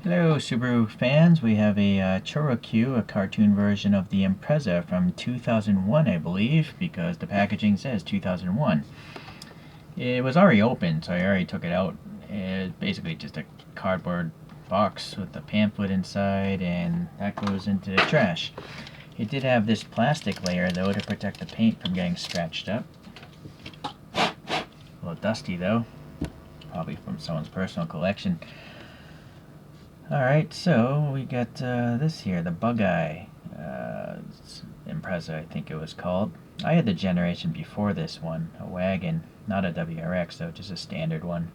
Hello Subaru fans, we have a Choro-Q, a cartoon version of the Impreza from 2001 I believe, because the packaging says 2001. It was already open, so I already took it out. It's basically just a cardboard box with a pamphlet inside, and that goes into the trash. It did have this plastic layer though to protect the paint from getting scratched up. A little dusty though, probably from someone's personal collection. Alright, so we got this here, the Bug Eye Impreza, I think it was called. I had the generation before this one, a wagon, not a WRX though, just a standard one.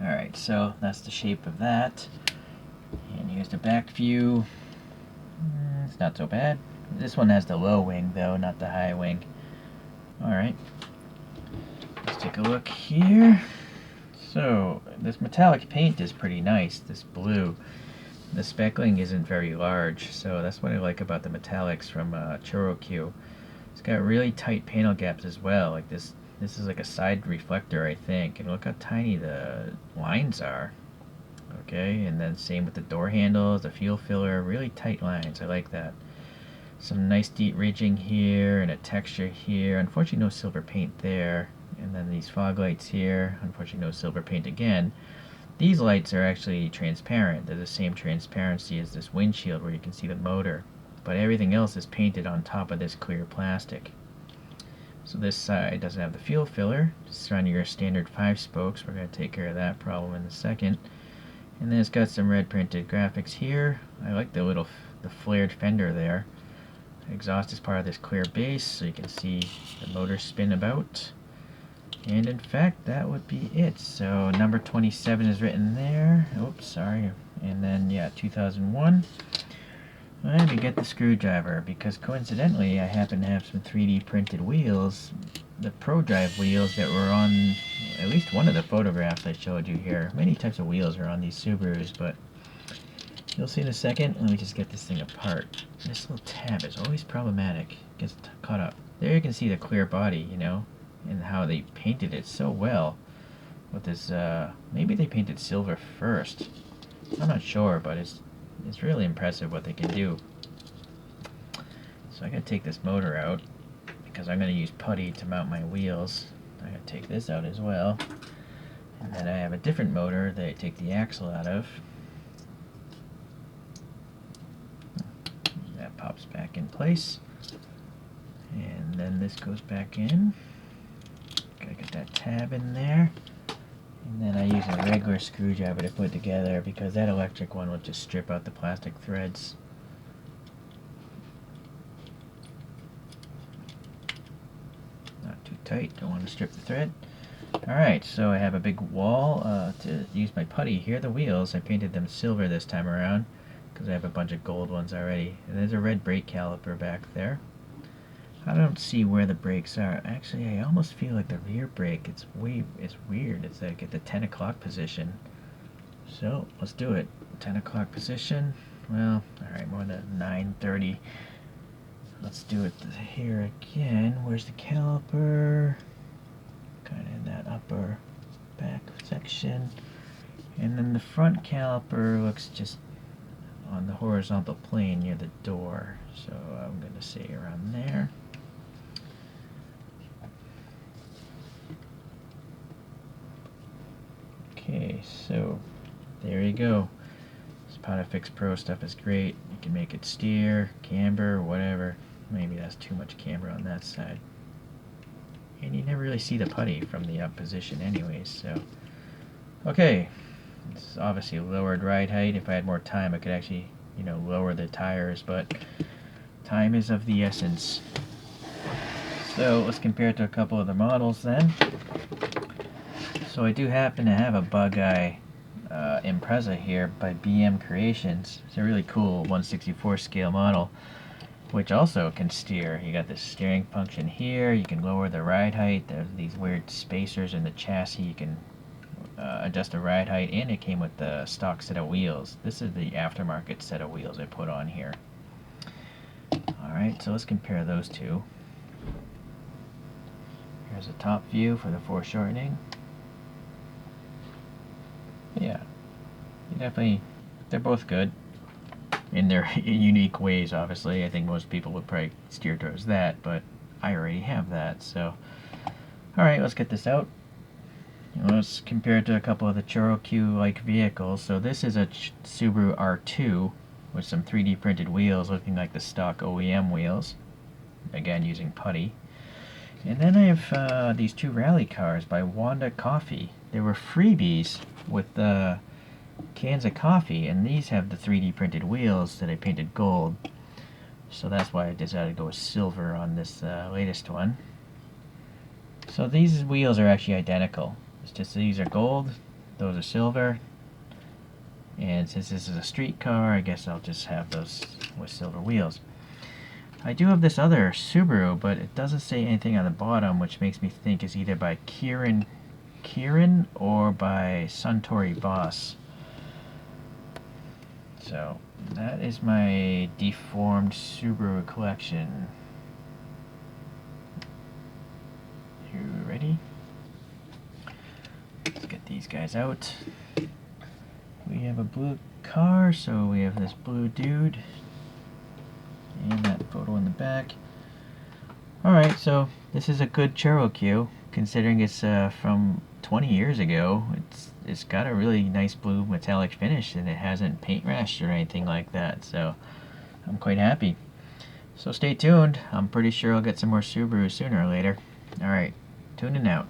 Alright, so that's the shape of that. And here's the back view. It's not so bad. This one has the low wing though, not the high wing. Alright, let's take a look here. So, this metallic paint is pretty nice, this blue. The speckling isn't very large, so that's what I like about the metallics from ChoroQ. It's got really tight panel gaps as well. Like this is like a side reflector, I think. And look how tiny the lines are. Okay, and then same with the door handles, the fuel filler, really tight lines. I like that. Some nice deep ridging here and a texture here. Unfortunately, no silver paint there. And then these fog lights here, unfortunately no silver paint again. These lights are actually transparent. They're the same transparency as this windshield where you can see the motor. But everything else is painted on top of this clear plastic. So this side doesn't have the fuel filler. Just on your standard 5 spokes. We're going to take care of that problem in a second. And then it's got some red printed graphics here. I like the flared fender there. The exhaust is part of this clear base so you can see the motor spin about. And in fact, that would be it. So number 27 is written there. Oops, sorry. And then, yeah, 2001. Let me get the screwdriver, because coincidentally, I happen to have some 3D printed wheels. The Prodrive wheels that were on at least one of the photographs I showed you here. Many types of wheels are on these Subarus, but you'll see in a second. Let me just get this thing apart. This little tab is always problematic. It gets caught up. There you can see the clear body, you know, and how they painted it so well with this. Maybe they painted silver first. I'm not sure, but it's really impressive what they can do. So I gotta take this motor out because I'm gonna use putty to mount my wheels. I gotta take this out as well, and then I have a different motor that I take the axle out of. That pops back in place, and then this goes back in. Gotta get that tab in there, and then I use a regular screwdriver to put it together because that electric one will just strip out the plastic threads. Not too tight, don't want to strip the thread. Alright, so I have a big wall to use my putty. Here are the wheels. I painted them silver this time around because I have a bunch of gold ones already. And there's a red brake caliper back there. I don't see where the brakes are. Actually, I almost feel like the rear brake, it's weird. It's like at the 10 o'clock position. So, let's do it. 10 o'clock position. Well, alright, more than 9:30. Let's do it here again. Where's the caliper? Kind of in that upper back section. And then the front caliper looks just on the horizontal plane near the door. So, I'm going to say around there. Okay, so there you go. This Podifix Pro stuff is great. You can make it steer, camber, whatever. Maybe that's too much camber on that side. And you never really see the putty from the up position anyways, so. Okay, it's obviously lowered ride height. If I had more time, I could actually, you know, lower the tires, but time is of the essence. So let's compare it to a couple other models then. So I do happen to have a Bug Eye Impreza here by BM Creations. It's a really cool 1/64 scale model, which also can steer. You got this steering function here. You can lower the ride height. There's these weird spacers in the chassis. You can adjust the ride height, and it came with the stock set of wheels. This is the aftermarket set of wheels I put on here. Alright, so let's compare those two. Here's a top view for the foreshortening. Yeah, you definitely They're both good in their unique ways, obviously. I think most people would probably steer towards that, but I already have that, so. Alright, let's get this out. Let's compare it to a couple of the Choro-Q-like vehicles. So this is a Subaru R2 with some 3D printed wheels looking like the stock OEM wheels. Again, using putty. And then I have these two rally cars by Wanda Coffee. They were freebies with cans of coffee, and these have the 3D printed wheels that I painted gold. So that's why I decided to go with silver on this latest one. So these wheels are actually identical. It's just these are gold, those are silver. And since this is a street car, I guess I'll just have those with silver wheels. I do have this other Subaru, but it doesn't say anything on the bottom, which makes me think it's either by Kieran or by Suntory Boss. So that is my deformed Subaru collection. You ready? Let's get these guys out. We have a blue car, so we have this blue dude. And that photo in the back. Alright, so this is a good Choro-Q, considering it's from 20 years ago. It's got a really nice blue metallic finish, and it hasn't paint rashed or anything like that, so I'm quite happy. So stay tuned. I'm pretty sure I'll get some more Subarus sooner or later. Alright, tuning out.